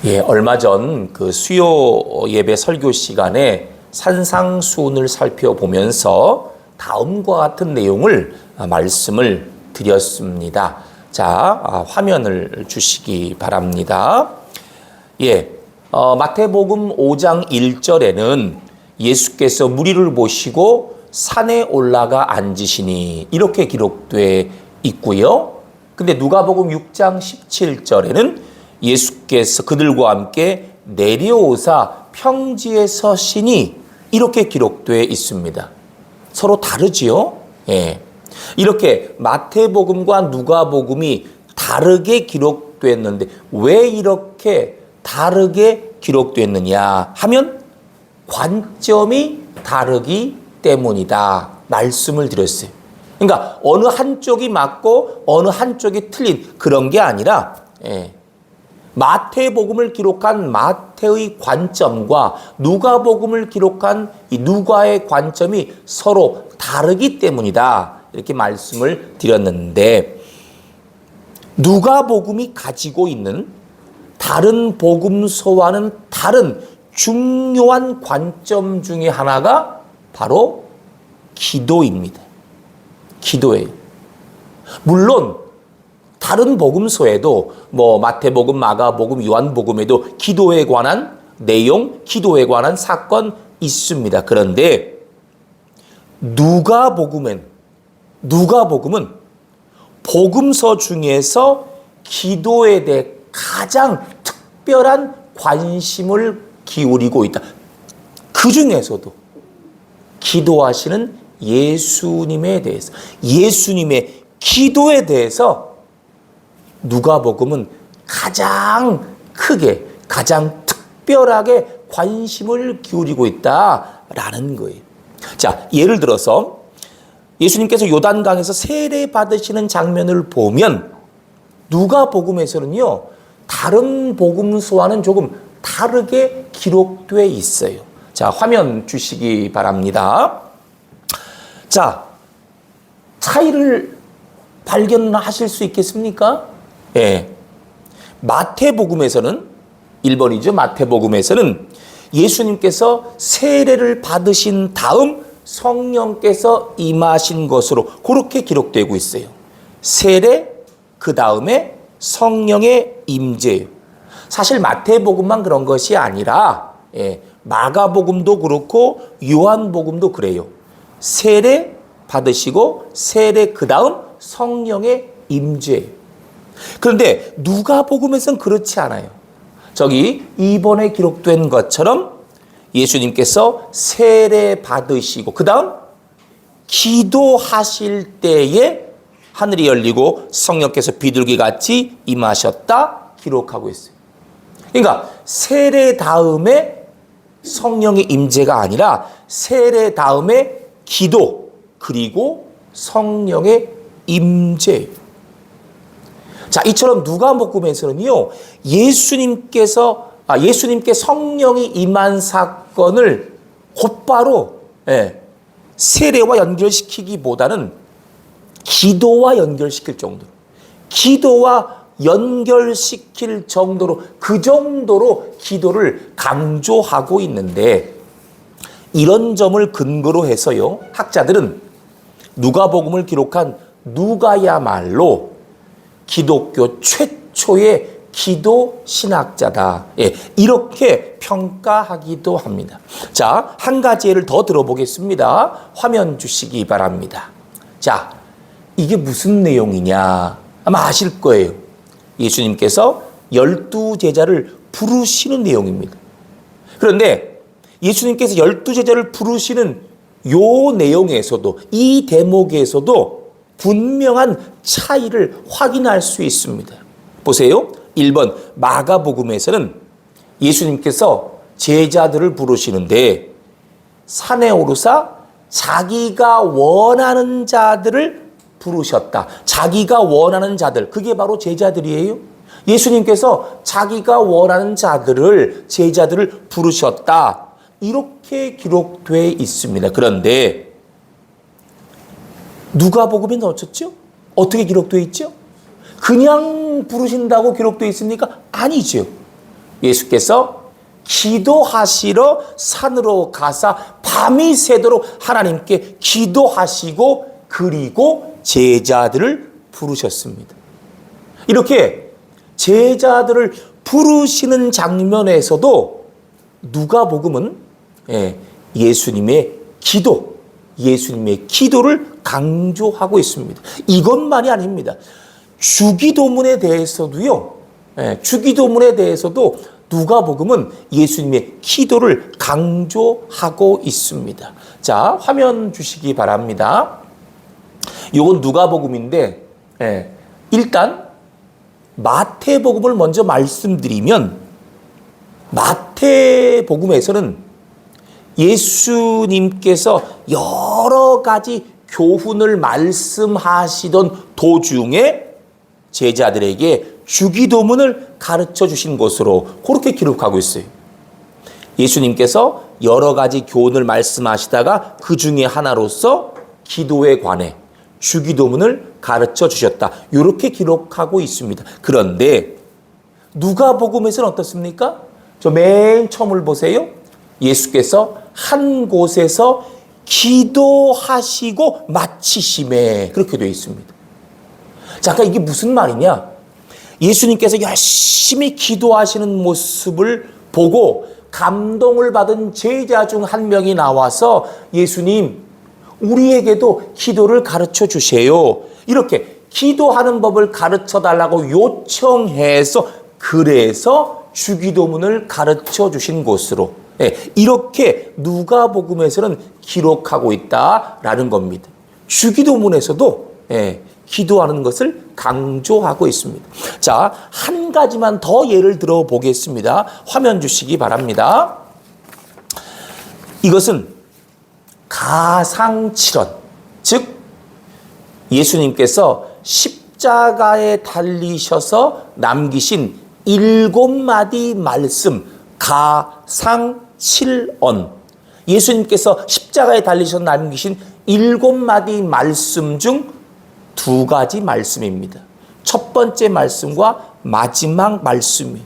예, 얼마 전 그 수요 예배 설교 시간에 산상수훈을 살펴보면서 다음과 같은 내용을 말씀을 드렸습니다. 자, 화면을 주시기 바랍니다. 예, 마태복음 5장 1절에는 예수께서 무리를 보시고 산에 올라가 앉으시니 이렇게 기록되어 있고요. 근데 누가복음 6장 17절에는 예수께서 그들과 함께 내려오사 평지에 서시니 이렇게 기록되어 있습니다. 서로 다르지요? 예. 이렇게 마태복음과 누가복음이 다르게 기록됐는데 왜 이렇게 다르게 기록됐느냐 하면 관점이 다르기 때문이다 말씀을 드렸어요. 그러니까 어느 한쪽이 맞고 어느 한쪽이 틀린 그런 게 아니라 마태복음을 기록한 마태의 관점과 누가복음을 기록한 이 누가의 관점이 서로 다르기 때문이다 이렇게 말씀을 드렸는데, 누가복음이 가지고 있는 다른 복음서와는 다른 중요한 관점 중에 하나가 바로 기도입니다. 기도예요. 물론 다른 복음서에도 마태복음, 마가복음, 요한복음에도 기도에 관한 내용, 기도에 관한 사건 있습니다. 그런데 누가복음은 복음서 중에서 기도에 대해 가장 특별한 관심을 기울이고 있다. 그 중에서도 기도하시는 예수님에 대해서, 예수님의 기도에 대해서 누가복음은 가장 크게, 가장 특별하게 관심을 기울이고 있다라는 거예요. 자, 예를 들어서 예수님께서 요단강에서 세례 받으시는 장면을 보면 누가복음에서는요, 다른 복음서와는 조금 다르게 기록되어 있어요. 자, 화면 주시기 바랍니다. 자, 차이를 발견하실 수 있겠습니까? 예. 마태복음에서는 1번이죠. 마태복음에서는 예수님께서 세례를 받으신 다음 성령께서 임하신 것으로 그렇게 기록되고 있어요. 세례, 그 다음에 성령의 임재예요. 사실 마태복음만 그런 것이 아니라 마가복음도 그렇고 요한복음도 그래요. 세례 받으시고 세례 그 다음 성령의 임재. 그런데 누가복음에서는 그렇지 않아요. 저기 2번에 기록된 것처럼 예수님께서 세례 받으시고 그 다음 기도하실 때에 하늘이 열리고 성령께서 비둘기같이 임하셨다 기록하고 있어요. 그러니까 세례 다음에 성령의 임재가 아니라 세례 다음에 기도 그리고 성령의 임재. 자, 이처럼 누가복음에서는요, 예수님께 성령이 임한 사건을 곧바로 세례와 연결시키기보다는 기도와 연결시킬 정도로, 그 정도로 기도를 강조하고 있는데, 이런 점을 근거로 해서요, 학자들은 누가복음을 기록한 누가야말로 기독교 최초의 기도 신학자다. 이렇게 평가하기도 합니다. 자, 한 가지 예를 더 들어보겠습니다. 화면 주시기 바랍니다. 자, 이게 무슨 내용이냐? 아마 아실 거예요. 예수님께서 12제자를 부르시는 내용입니다. 그런데 예수님께서 12제자를 부르시는 요 내용에서도, 이 대목에서도 분명한 차이를 확인할 수 있습니다. 보세요. 1번 마가복음에서는 예수님께서 제자들을 부르시는데 산에 오르사 자기가 원하는 자들을 부르셨다. 자기가 원하는 자들, 그게 바로 제자들이에요. 예수님께서 자기가 원하는 제자들을 부르셨다. 이렇게 기록되어 있습니다. 그런데 누가복음에 넣었죠? 어떻게 기록되어 있죠? 그냥 부르신다고 기록되어 있습니까? 아니죠. 예수께서 기도하시러 산으로 가사 밤이 새도록 하나님께 기도하시고 그리고 제자들을 부르셨습니다. 이렇게 제자들을 부르시는 장면에서도 누가복음은 예수님의 기도를 강조하고 있습니다. 이것만이 아닙니다. 주기도문에 대해서도 누가복음은 예수님의 기도를 강조하고 있습니다. 자, 화면 주시기 바랍니다. 이건 누가복음인데 일단 마태복음을 먼저 말씀드리면 마태복음에서는 예수님께서 여러 가지 교훈을 말씀하시던 도중에 제자들에게 주기도문을 가르쳐 주신 것으로 그렇게 기록하고 있어요. 예수님께서 여러 가지 교훈을 말씀하시다가 그 중에 하나로서 기도에 관해 주기도문을 가르쳐 주셨다. 이렇게 기록하고 있습니다. 그런데 누가복음에서는 어떻습니까? 저 맨 처음을 보세요. 예수께서 한 곳에서 기도하시고 마치심에 그렇게 되어 있습니다. 자, 그러니까 이게 무슨 말이냐? 예수님께서 열심히 기도하시는 모습을 보고 감동을 받은 제자 중 한 명이 나와서 예수님, 우리에게도 기도를 가르쳐 주세요. 이렇게 기도하는 법을 가르쳐 달라고 요청해서 그래서 주기도문을 가르쳐 주신 곳으로 이렇게 누가복음에서는 기록하고 있다라는 겁니다. 주기도문에서도 기도하는 것을 강조하고 있습니다. 자, 한 가지만 더 예를 들어 보겠습니다. 화면 주시기 바랍니다. 이것은 가상칠언, 즉 예수님께서 십자가에 달리셔서 남기신 7마디 말씀, 가상칠언. 예수님께서 십자가에 달리셔서 남기신 7마디 말씀 중 2가지 말씀입니다. 첫 번째 말씀과 마지막 말씀이.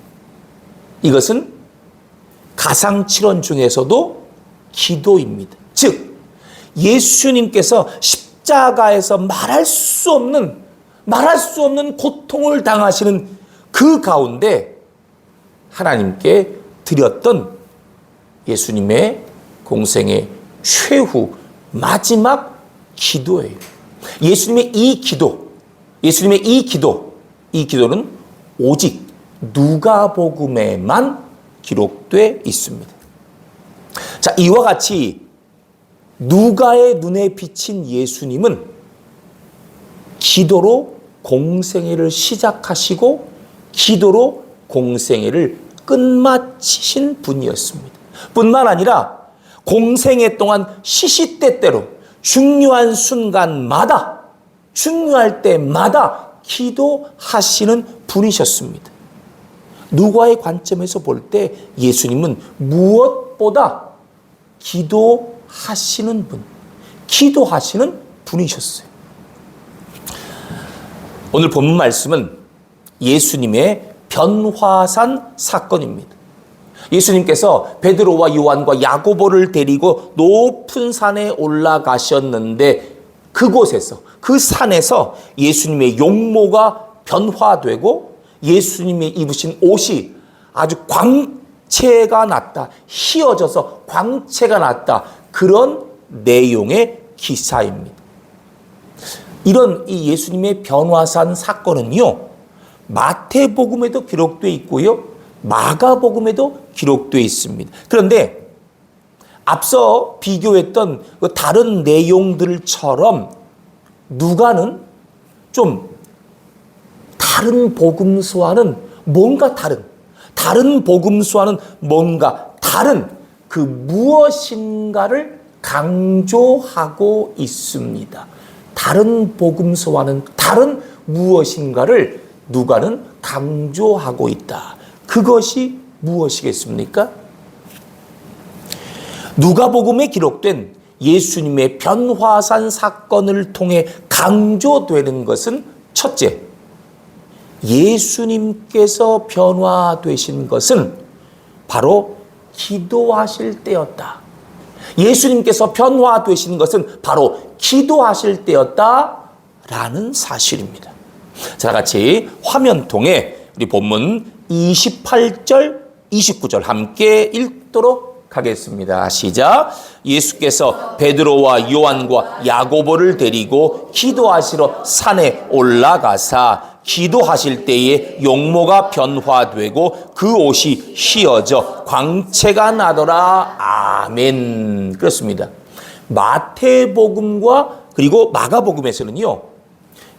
이것은 가상칠언 중에서도 기도입니다. 즉 예수님께서 십자가에서 말할 수 없는 고통을 당하시는 그 가운데 하나님께 드렸던 예수님의 공생의 최후 마지막 기도예요. 예수님의 이 기도는 오직 누가복음에만 기록돼 있습니다. 자, 이와 같이 누가의 눈에 비친 예수님은 기도로 공생애를 시작하시고 기도로 공생애를 끝마치신 분이었습니다. 뿐만 아니라 공생애 동안 시시때때로 중요한 순간마다 중요할 때마다 기도하시는 분이셨습니다. 누가의 관점에서 볼 때 예수님은 무엇보다 기도하시는 분이셨어요. 오늘 본문 말씀은 예수님의 변화산 사건입니다. 예수님께서 베드로와 요한과 야고보를 데리고 높은 산에 올라가셨는데 그곳에서, 그 산에서 예수님의 용모가 변화되고 예수님이 입으신 옷이 아주 광채가 났다. 휘어져서 광채가 났다. 그런 내용의 기사입니다. 이런 이 예수님의 변화산 사건은요, 마태복음에도 기록되어 있고요, 마가복음에도 기록되어 있습니다. 그런데 앞서 비교했던 그 다른 내용들처럼 누가는 좀 다른 복음서와는 뭔가 다른 복음서와는 뭔가 다른 그 무엇인가를 강조하고 있습니다. 다른 복음서와는 다른 무엇인가를 누가는 강조하고 있다. 그것이 무엇이겠습니까? 누가복음에 기록된 예수님의 변화산 사건을 통해 강조되는 것은 첫째, 예수님께서 변화되신 것은 바로 기도하실 때였다. 예수님께서 변화되신 것은 바로 기도하실 때였다라는 사실입니다. 자, 같이 화면 통해 우리 본문 28절, 29절 함께 읽도록 하겠습니다. 시작. 예수께서 베드로와 요한과 야고보를 데리고 기도하시러 산에 올라가사 기도하실 때에 용모가 변화되고 그 옷이 휘어져 광채가 나더라. 아멘. 그렇습니다. 마태복음과 그리고 마가복음에서는요,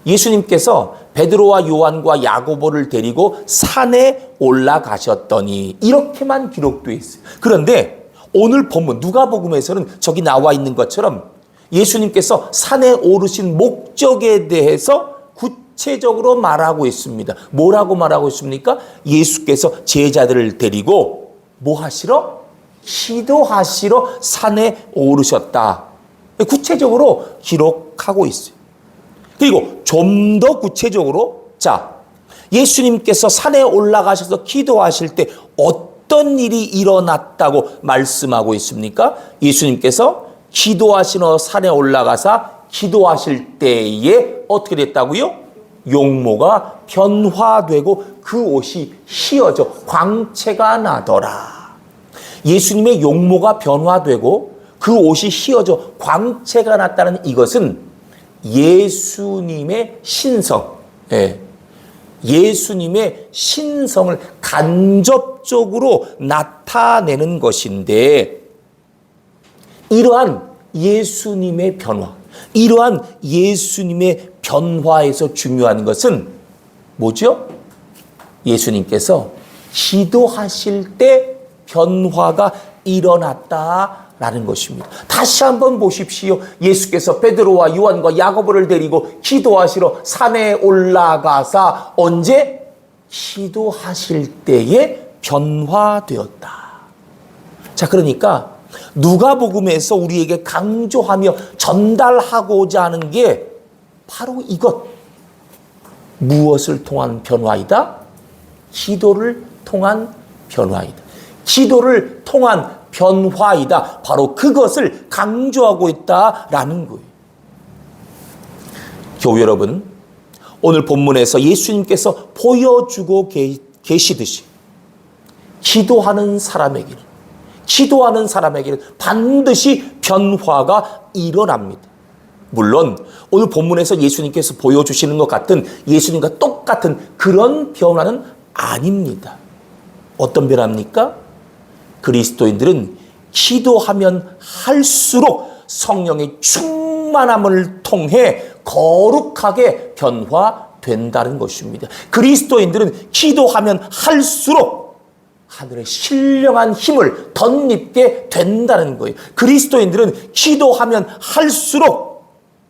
예수님께서 베드로와 요한과 야고보를 데리고 산에 올라가셨더니 이렇게만 기록되어 있어요. 그런데 오늘 본문 누가복음에서는 저기 나와 있는 것처럼 예수님께서 산에 오르신 목적에 대해서 구체적으로 말하고 있습니다. 뭐라고 말하고 있습니까? 예수께서 제자들을 데리고 뭐 하시러? 기도하시러 산에 오르셨다. 구체적으로 기록하고 있어요. 그리고 좀 더 구체적으로, 자, 예수님께서 산에 올라가셔서 기도하실 때 어떤 일이 일어났다고 말씀하고 있습니까? 예수님께서 기도하시러 산에 올라가사 기도하실 때에 어떻게 됐다고요? 용모가 변화되고 그 옷이 휘어져 광채가 나더라. 예수님의 용모가 변화되고 그 옷이 휘어져 광채가 났다는 이것은 예수님의 신성, 예수님의 신성을 간접적으로 나타내는 것인데, 이러한 예수님의 변화, 이러한 예수님의 변화에서 중요한 것은 뭐죠? 예수님께서 기도하실 때 변화가 일어났다라는 것입니다. 다시 한번 보십시오. 예수께서 베드로와 요한과 야고보를 데리고 기도하시러 산에 올라가사 언제? 기도하실 때에 변화되었다. 자, 그러니까 누가복음에서 우리에게 강조하며 전달하고자 하는 게 바로 이것. 무엇을 통한 변화이다? 기도를 통한 변화이다. 기도를 통한 변화이다. 바로 그것을 강조하고 있다라는 거예요. 교회 여러분, 오늘 본문에서 예수님께서 보여주고 계시듯이 기도하는 사람에게는 반드시 변화가 일어납니다. 물론 오늘 본문에서 예수님께서 보여주시는 것 같은 예수님과 똑같은 그런 변화는 아닙니다. 어떤 변화입니까? 그리스도인들은 기도하면 할수록 성령의 충만함을 통해 거룩하게 변화된다는 것입니다. 그리스도인들은 기도하면 할수록 하늘의 신령한 힘을 덧입게 된다는 거예요. 그리스도인들은 기도하면 할수록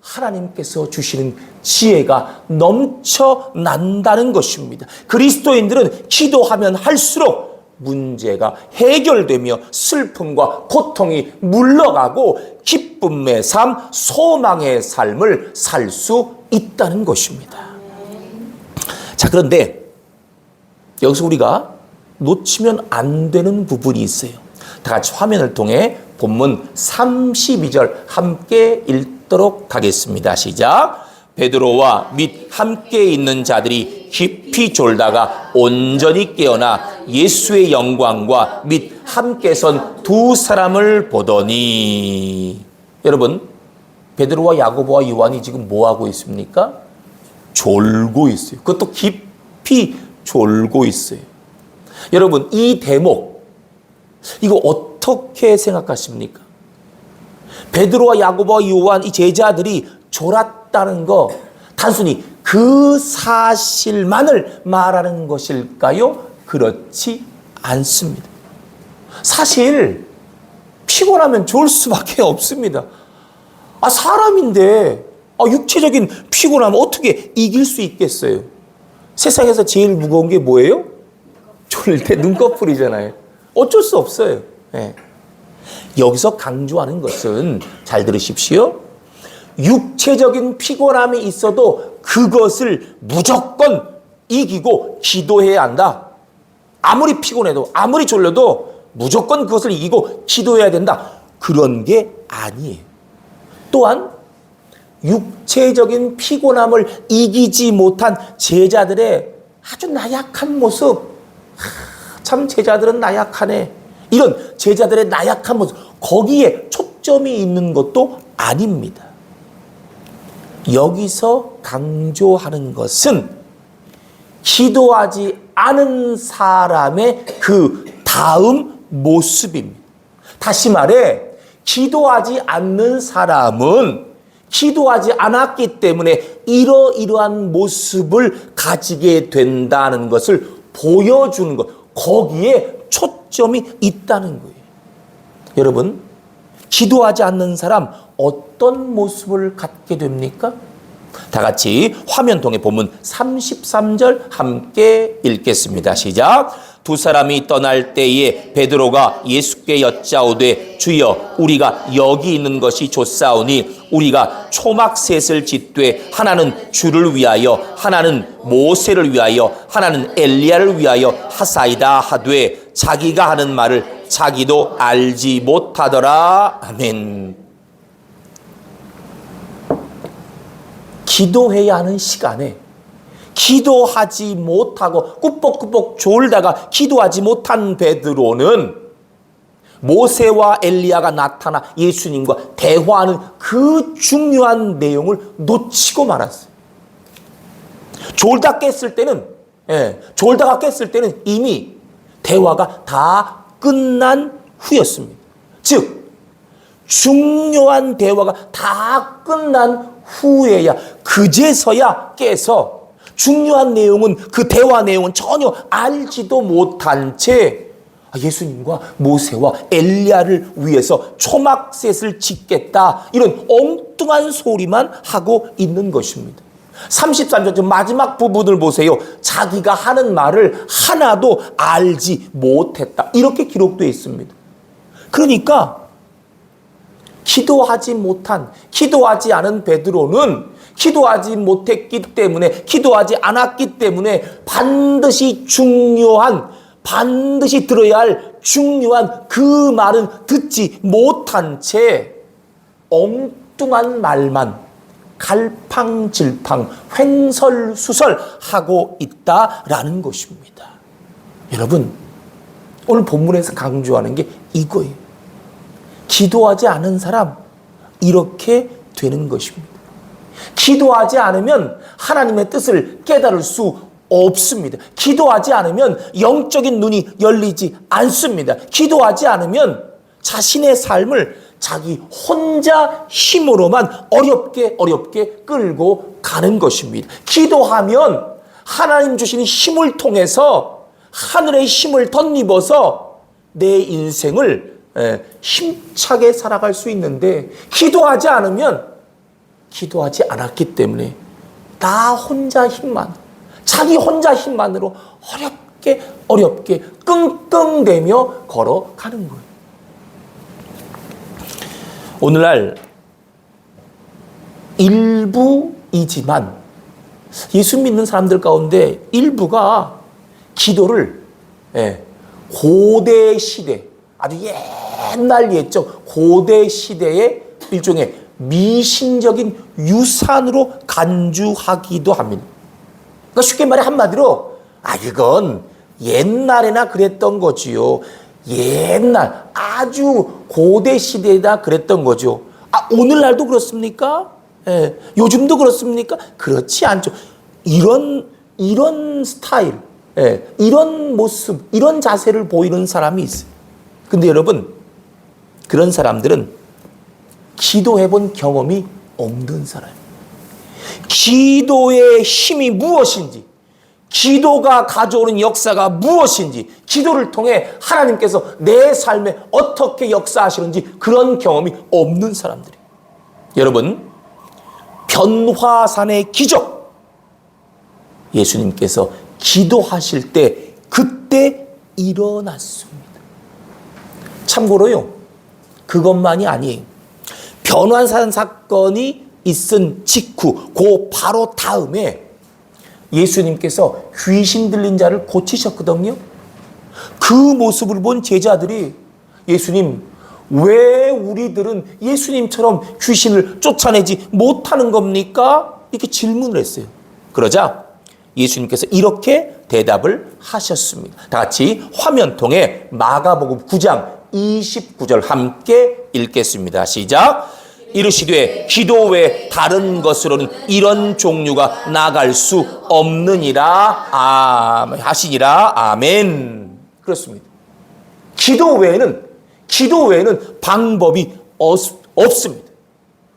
하나님께서 주시는 지혜가 넘쳐난다는 것입니다. 그리스도인들은 기도하면 할수록 문제가 해결되며 슬픔과 고통이 물러가고 기쁨의 삶, 소망의 삶을 살 수 있다는 것입니다. 자, 그런데 여기서 우리가 놓치면 안 되는 부분이 있어요. 다 같이 화면을 통해 본문 32절 함께 읽도록 하겠습니다. 시작. 베드로와 및 함께 있는 자들이 깊이 졸다가 온전히 깨어나 예수의 영광과 및 함께 선 두 사람을 보더니, 여러분, 베드로와 야고보와 요한이 지금 뭐 하고 있습니까? 졸고 있어요. 그것도 깊이 졸고 있어요. 여러분, 이 대목 이거 어떻게 생각하십니까? 베드로와 야고보와 요한 이 제자들이 졸았다는 거 단순히 그 사실만을 말하는 것일까요? 그렇지 않습니다. 사실 피곤하면 졸 수밖에 없습니다. 사람인데 육체적인 피곤함을 어떻게 이길 수 있겠어요? 세상에서 제일 무거운 게 뭐예요? 졸릴 때 눈꺼풀이잖아요. 어쩔 수 없어요. 네. 여기서 강조하는 것은, 잘 들으십시오, 육체적인 피곤함이 있어도 그것을 무조건 이기고 기도해야 한다. 아무리 피곤해도, 아무리 졸려도 무조건 그것을 이기고 기도해야 된다. 그런 게 아니에요. 또한 육체적인 피곤함을 이기지 못한 제자들의 아주 나약한 모습, 참 제자들은 나약하네, 이런 제자들의 나약한 모습, 거기에 초점이 있는 것도 아닙니다. 여기서 강조하는 것은 기도하지 않은 사람의 그 다음 모습입니다. 다시 말해, 기도하지 않는 사람은 기도하지 않았기 때문에 이러이러한 모습을 가지게 된다는 것을 보여주는 것, 거기에 초점이 있다는 거예요. 여러분, 기도하지 않는 사람 어떤 모습을 갖게 됩니까? 다 같이 화면 통해 본문 33절 함께 읽겠습니다. 시작. 두 사람이 떠날 때에 베드로가 예수께 여짜오되 주여 우리가 여기 있는 것이 좋사오니 우리가 초막셋을 짓되 하나는 주를 위하여 하나는 모세를 위하여 하나는 엘리야를 위하여 하사이다 하되 자기가 하는 말을 자기도 알지 못하더라. 아멘. 기도해야 하는 시간에 기도하지 못하고 꾸벅꾸벅 졸다가 기도하지 못한 베드로는 모세와 엘리야가 나타나 예수님과 대화하는 그 중요한 내용을 놓치고 말았어요. 졸다가 깼을 때는 이미 대화가 다 끝난 후였습니다. 즉 중요한 대화가 다 끝난 후에야 그제서야 깨서 중요한 내용은, 그 대화 내용은 전혀 알지도 못한 채 예수님과 모세와 엘리야를 위해서 초막셋을 짓겠다, 이런 엉뚱한 소리만 하고 있는 것입니다. 33절 마지막 부분을 보세요. 자기가 하는 말을 하나도 알지 못했다, 이렇게 기록되어 있습니다. 그러니까 기도하지 않은 베드로는 기도하지 못했기 때문에, 기도하지 않았기 때문에 반드시 들어야 할 중요한 그 말은 듣지 못한 채 엉뚱한 말만 갈팡질팡 횡설수설하고 있다라는 것입니다. 여러분, 오늘 본문에서 강조하는 게 이거예요. 기도하지 않은 사람, 이렇게 되는 것입니다. 기도하지 않으면 하나님의 뜻을 깨달을 수 없습니다. 기도하지 않으면 영적인 눈이 열리지 않습니다. 기도하지 않으면 자신의 삶을 자기 혼자 힘으로만 어렵게 끌고 가는 것입니다. 기도하면 하나님 주시는 힘을 통해서, 하늘의 힘을 덧입어서 내 인생을 힘차게 살아갈 수 있는데, 기도하지 않았기 때문에 나 혼자 자기 혼자 힘만으로 어렵게 끙끙대며 걸어가는 거예요. 오늘날 일부이지만 예수 믿는 사람들 가운데 일부가 기도를 고대 시대, 아주 옛날 옛적 고대 시대의 일종의 미신적인 유산으로 간주하기도 합니다. 그러니까 쉽게 말해 한마디로 이건 옛날에나 그랬던 거지요. 옛날 아주 고대 시대에다 그랬던 거죠. 오늘날도 그렇습니까? 요즘도 그렇습니까? 그렇지 않죠. 이런 스타일, 이런 모습, 이런 자세를 보이는 사람이 있어요. 근데 여러분, 그런 사람들은 기도해본 경험이 없는 사람이에요. 기도의 힘이 무엇인지, 기도가 가져오는 역사가 무엇인지, 기도를 통해 하나님께서 내 삶에 어떻게 역사하시는지 그런 경험이 없는 사람들이에요. 여러분, 변화산의 기적, 예수님께서 기도하실 때 그때 일어났습니다. 참고로요, 그것만이 아니에요. 변화산 사건이 있은 직후, 그 바로 다음에 예수님께서 귀신 들린 자를 고치셨거든요. 그 그 모습을 본 제자들이 예수님, 왜 우리들은 예수님처럼 귀신을 쫓아내지 못하는 겁니까? 이렇게 질문을 했어요. 그러자 예수님께서 이렇게 대답을 하셨습니다. 다 같이 화면 통해 마가복음 9장 29절 함께 읽겠습니다. 시작. 이르시되 기도 외 다른 것으로는 이런 종류가 나갈 수 없느니라 하시니라. 아멘. 그렇습니다. 기도 외에는 방법이 없습니다.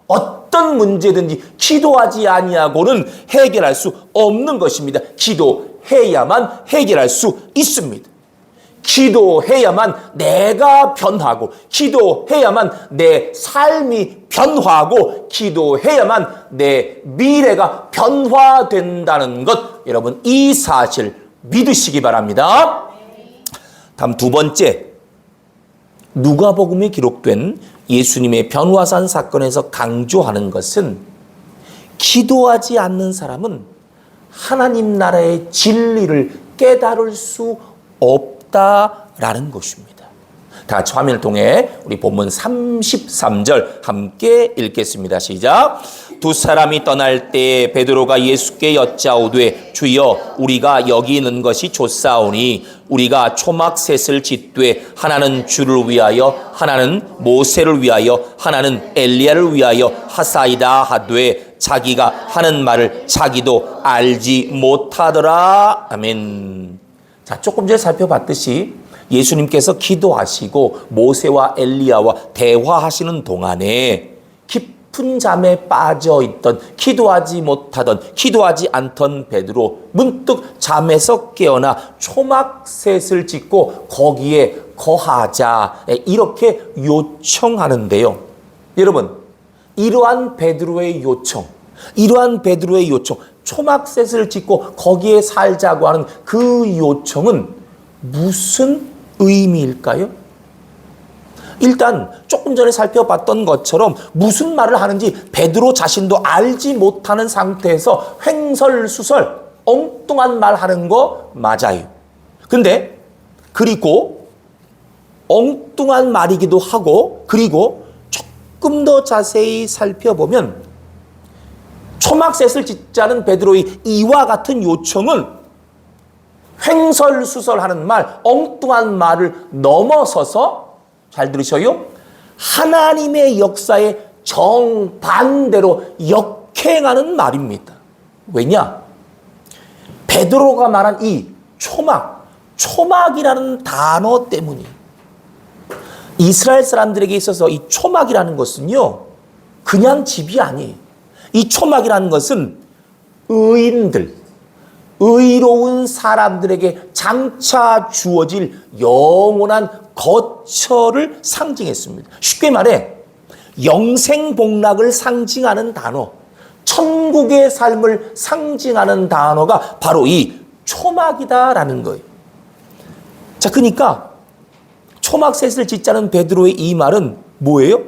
어떤 문제든지 기도하지 아니하고는 해결할 수 없는 것입니다. 기도해야만 해결할 수 있습니다. 기도해야만 내가 변하고, 기도해야만 내 삶이 변화하고, 기도해야만 내 미래가 변화된다는 것, 여러분 이 사실 믿으시기 바랍니다. 다음 두 번째, 누가복음에 기록된 예수님의 변화산 사건에서 강조하는 것은 기도하지 않는 사람은 하나님 나라의 진리를 깨달을 수 없다라는 것입니다. 다 같이 화면을 통해 우리 본문 33절 함께 읽겠습니다. 시작. 두 사람이 떠날 때 베드로가 예수께 여짜오되 주여 우리가 여기 있는 것이 좋사오니 우리가 초막셋을 짓되 하나는 주를 위하여 하나는 모세를 위하여 하나는 엘리야를 위하여 하사이다 하되 자기가 하는 말을 자기도 알지 못하더라. 아멘. 자, 조금 전에 살펴봤듯이 예수님께서 기도하시고 모세와 엘리야와 대화하시는 동안에 깊은 잠에 빠져 있던, 기도하지 못하던, 기도하지 않던 베드로 문득 잠에서 깨어나 초막셋을 짓고 거기에 거하자, 이렇게 요청하는데요. 여러분, 이러한 베드로의 요청, 초막셋을 짓고 거기에 살자고 하는 그 요청은 무슨 의미일까요? 일단 조금 전에 살펴봤던 것처럼 무슨 말을 하는지 베드로 자신도 알지 못하는 상태에서 횡설수설 엉뚱한 말 하는 거 맞아요. 근데 그리고 엉뚱한 말이기도 하고, 그리고 조금 더 자세히 살펴보면 초막셋을 짓자는 베드로의 이와 같은 요청은 횡설수설하는 말, 엉뚱한 말을 넘어서서, 잘 들으셔요, 하나님의 역사에 정반대로 역행하는 말입니다. 왜냐? 베드로가 말한 이 초막이라는 단어 때문이에요. 이스라엘 사람들에게 있어서 이 초막이라는 것은요, 그냥 집이 아니에요. 이 초막이라는 것은 의인들, 의로운 사람들에게 장차 주어질 영원한 거처를 상징했습니다. 쉽게 말해 영생복락을 상징하는 단어, 천국의 삶을 상징하는 단어가 바로 이 초막이다라는 거예요. 자, 그러니까 초막셋을 짓자는 베드로의 이 말은 뭐예요?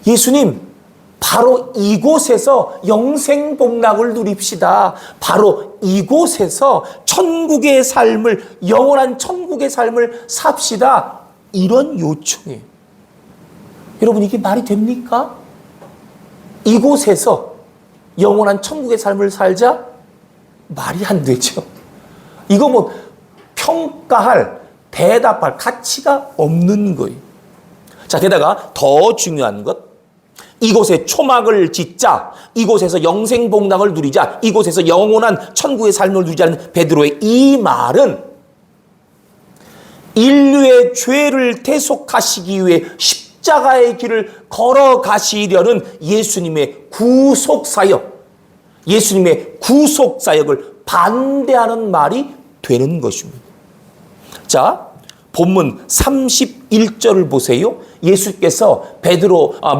예수님, 바로 이곳에서 영생복락을 누립시다. 바로 이곳에서 천국의 삶을, 영원한 천국의 삶을 삽시다. 이런 요청이에요. 여러분, 이게 말이 됩니까? 이곳에서 영원한 천국의 삶을 살자? 말이 안 되죠. 이거 뭐 평가할, 대답할 가치가 없는 거예요. 자, 게다가 더 중요한 것, 이곳에 초막을 짓자, 이곳에서 영생복락을 누리자, 이곳에서 영원한 천국의 삶을 누리자는 베드로의 이 말은 인류의 죄를 대속하시기 위해 십자가의 길을 걸어가시려는 예수님의 구속사역, 예수님의 구속사역을 반대하는 말이 되는 것입니다. 자, 본문 31절을 보세요. 예수께서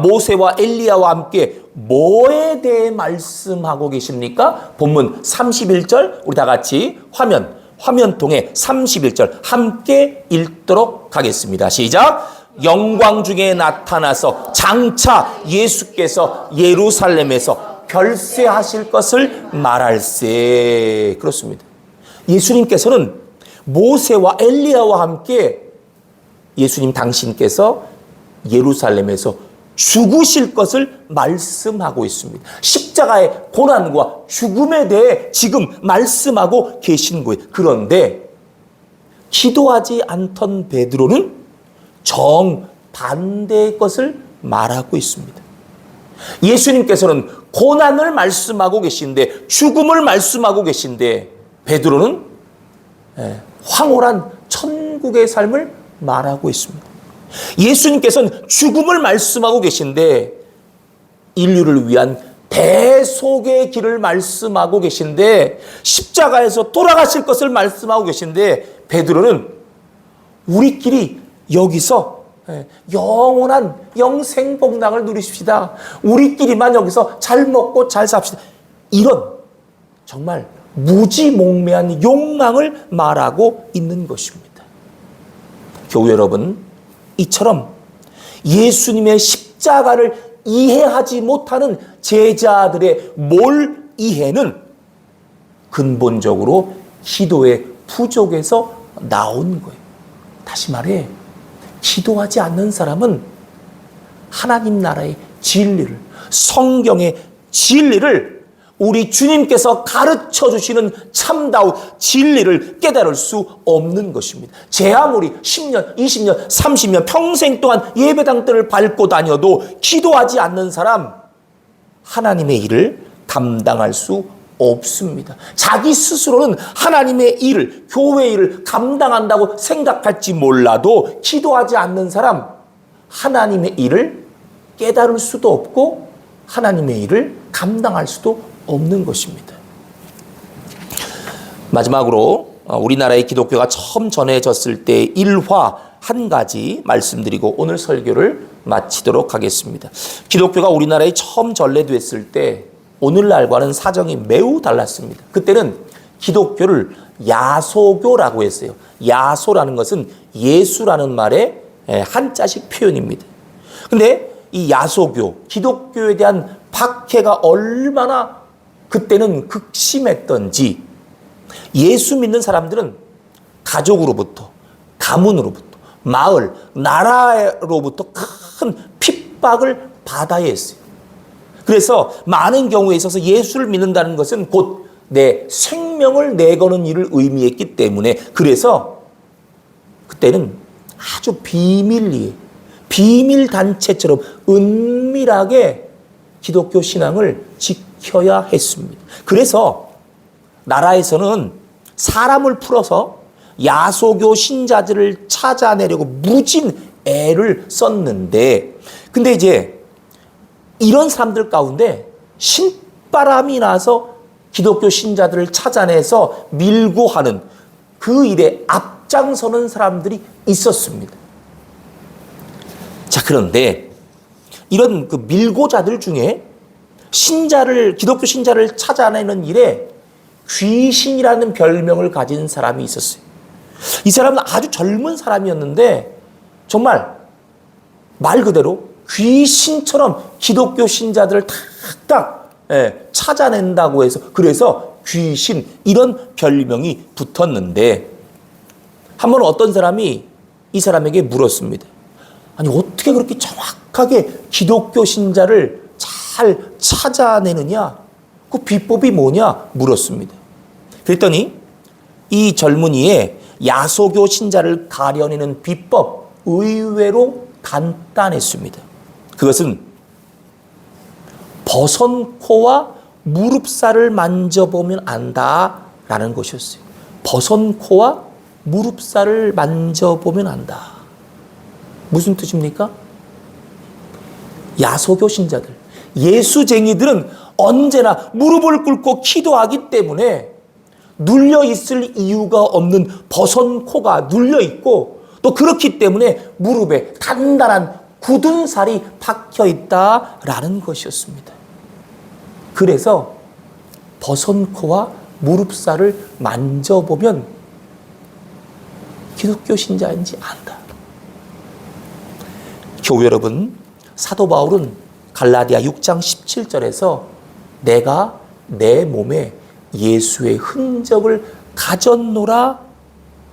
모세와 엘리야와 함께 뭐에 대해 말씀하고 계십니까? 본문 31절, 우리 다 같이 화면 통해 31절 함께 읽도록 하겠습니다. 시작. 영광 중에 나타나서 장차 예수께서 예루살렘에서 별세하실 것을 말할세. 그렇습니다. 예수님께서는 모세와 엘리야와 함께 예수님 당신께서 예루살렘에서 죽으실 것을 말씀하고 있습니다. 십자가의 고난과 죽음에 대해 지금 말씀하고 계신 거예요. 그런데 기도하지 않던 베드로는 정반대의 것을 말하고 있습니다. 예수님께서는 고난을 말씀하고 계신데, 죽음을 말씀하고 계신데, 베드로는 황홀한 천국의 삶을 말하고 있습니다. 예수님께서는 죽음을 말씀하고 계신데, 인류를 위한 대속의 길을 말씀하고 계신데, 십자가에서 돌아가실 것을 말씀하고 계신데, 베드로는 우리끼리 여기서 영원한 영생복락을 누리십시다. 우리끼리만 여기서 잘 먹고 잘 삽시다. 이런 정말 무지몽매한 욕망을 말하고 있는 것입니다. 교우 여러분, 이처럼 예수님의 십자가를 이해하지 못하는 제자들의 몰이해는 근본적으로 기도의 부족에서 나온 거예요. 다시 말해, 기도하지 않는 사람은 하나님 나라의 진리를, 성경의 진리를, 우리 주님께서 가르쳐 주시는 참다운 진리를 깨달을 수 없는 것입니다. 제 아무리 10년, 20년, 30년 평생 동안 예배당 뜰을 밟고 다녀도 기도하지 않는 사람, 하나님의 일을 감당할 수 없습니다. 자기 스스로는 하나님의 일을, 교회의 일을 감당한다고 생각할지 몰라도 기도하지 않는 사람, 하나님의 일을 깨달을 수도 없고 하나님의 일을 감당할 수도 없는 것입니다. 마지막으로 우리나라의 기독교가 처음 전해졌을 때 일화 한 가지 말씀드리고 오늘 설교를 마치도록 하겠습니다. 기독교가 우리나라에 처음 전래됐을 때 오늘날과는 사정이 매우 달랐습니다. 그때는 기독교를 야소교라고 했어요. 야소라는 것은 예수라는 말의 한자식 표현입니다. 근데 이 야소교, 기독교에 대한 박해가 얼마나 그때는 극심했던지, 예수 믿는 사람들은 가족으로부터, 가문으로부터, 마을, 나라로부터 큰 핍박을 받아야 했어요. 그래서 많은 경우에 있어서 예수를 믿는다는 것은 곧 내 생명을 내거는 일을 의미했기 때문에, 그래서 그때는 아주 비밀리에, 비밀단체처럼 은밀하게 기독교 신앙을 지켜야 했습니다. 그래서 나라에서는 사람을 풀어서 야소교 신자들을 찾아내려고 무진 애를 썼는데, 근데 이제 이런 사람들 가운데 신바람이 나서 기독교 신자들을 찾아내서 밀고 하는 그 일에 앞장서는 사람들이 있었습니다. 자, 그런데 이런 그 밀고자들 중에 기독교 신자를 찾아내는 일에 귀신이라는 별명을 가진 사람이 있었어요. 이 사람은 아주 젊은 사람이었는데 정말 말 그대로 귀신처럼 기독교 신자들을 탁탁 찾아낸다고 해서, 그래서 귀신, 이런 별명이 붙었는데, 한번 어떤 사람이 이 사람에게 물었습니다. 아니, 어떻게 그렇게 정확하게 기독교 신자를 잘 찾아내느냐? 그 비법이 뭐냐? 물었습니다. 그랬더니 이 젊은이의 야소교 신자를 가려내는 비법, 의외로 간단했습니다. 그것은 버선코와 무릎살을 만져보면 안다라는 것이었어요. 버선코와 무릎살을 만져보면 안다. 무슨 뜻입니까? 야소교 신자들, 예수쟁이들은 언제나 무릎을 꿇고 기도하기 때문에 눌려있을 이유가 없는 버선코가 눌려있고, 또 그렇기 때문에 무릎에 단단한 굳은 살이 박혀있다라는 것이었습니다. 그래서 버선코와 무릎살을 만져보면 기독교 신자인지 안다. 교우 여러분, 사도 바울은 갈라디아 6장 17절에서 내가 내 몸에 예수의 흔적을 가졌노라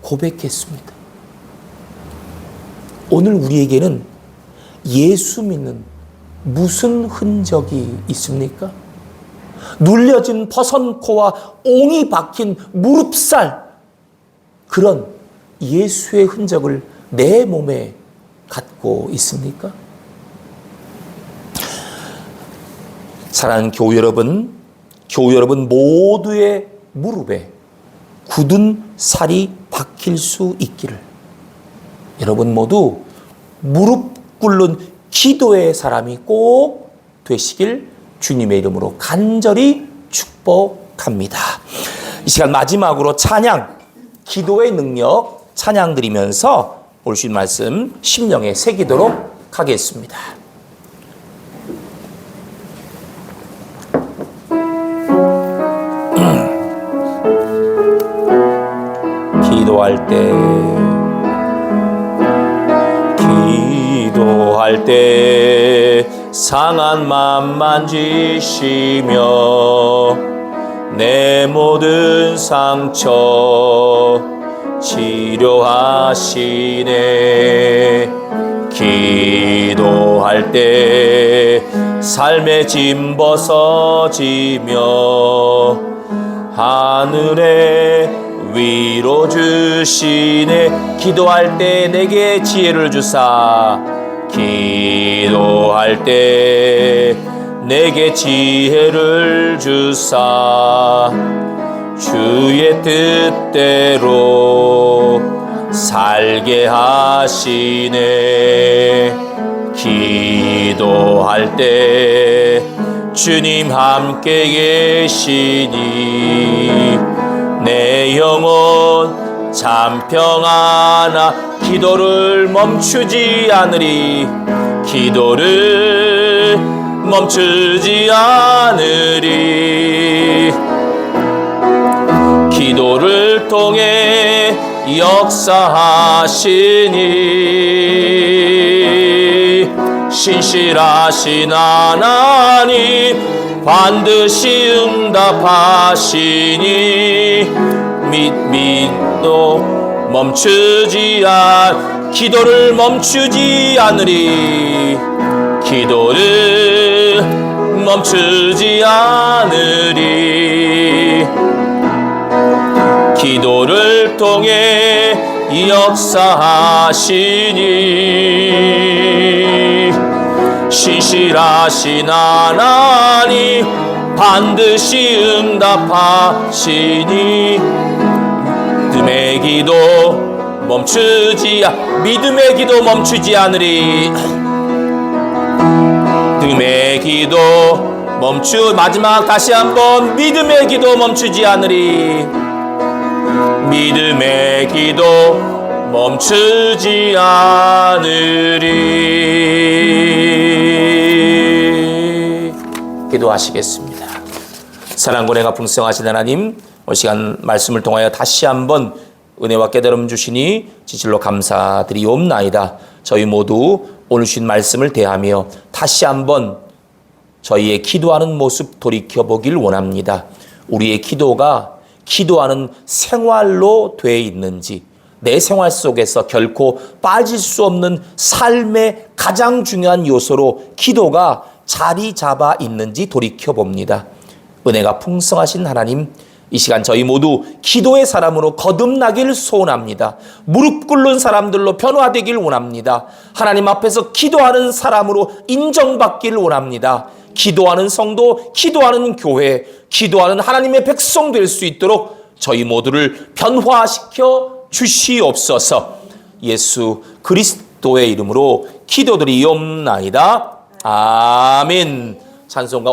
고백했습니다. 오늘 우리에게는 예수 믿는 무슨 흔적이 있습니까? 눌려진 버선코와 옹이 박힌 무릎살, 그런 예수의 흔적을 내 몸에 갖고 있습니까? 사랑하는 교우 여러분 모두의 무릎에 굳은 살이 박힐 수 있기를, 여러분 모두 무릎 꿇는 기도의 사람이 꼭 되시길 주님의 이름으로 간절히 축복합니다. 이 시간 마지막으로 찬양, 기도의 능력 찬양 드리면서 올 수 있는 말씀 심령에 새기도록 하겠습니다. 기도할 때 상한 맘 만지시며 내 모든 상처 치료하시네. 기도할 때 삶의 짐 벗어지며 하늘에 위로 주시네. 기도할 때 내게 지혜를 주사, 기도할 때 내게 지혜를 주사 주의 뜻대로 살게 하시네. 기도할 때 주님 함께 계시니 내 영혼 참 평안하. 기도를 멈추지 않으리, 기도를 멈추지 않으리. 기도를 통해 역사하시니 신실하신 하나님 반드시 응답하시니 믿도 멈추지 기도를 멈추지 않으리, 기도를 멈추지 않으리. 기도를 통해 역사하시니 신실하신 하나님 반드시 응답하시니 믿음의 기도 멈추지 믿음의 기도 멈추지 않으리. 믿음의 기도 마지막 다시 한번 믿음의 기도 멈추지 않으리. 믿음의 기도 멈추지 않으리. 기도하시겠습니다. 사랑과 은혜가 풍성하신 하나님, 이 시간 말씀을 통하여 다시 한번 은혜와 깨달음 주시니 진실로 감사드리옵나이다. 저희 모두 오늘 주신 말씀을 대하며 다시 한번 저희의 기도하는 모습 돌이켜보길 원합니다. 우리의 기도가 기도하는 생활로 되어 있는지, 내 생활 속에서 결코 빠질 수 없는 삶의 가장 중요한 요소로 기도가 자리 잡아 있는지 돌이켜봅니다. 은혜가 풍성하신 하나님, 이 시간 저희 모두 기도의 사람으로 거듭나길 소원합니다. 무릎 꿇는 사람들로 변화되길 원합니다. 하나님 앞에서 기도하는 사람으로 인정받길 원합니다. 기도하는 성도, 기도하는 교회, 기도하는 하나님의 백성 될 수 있도록 저희 모두를 변화시켜 주시옵소서. 예수 그리스도의 이름으로 기도드리옵나이다. 아멘. 찬송가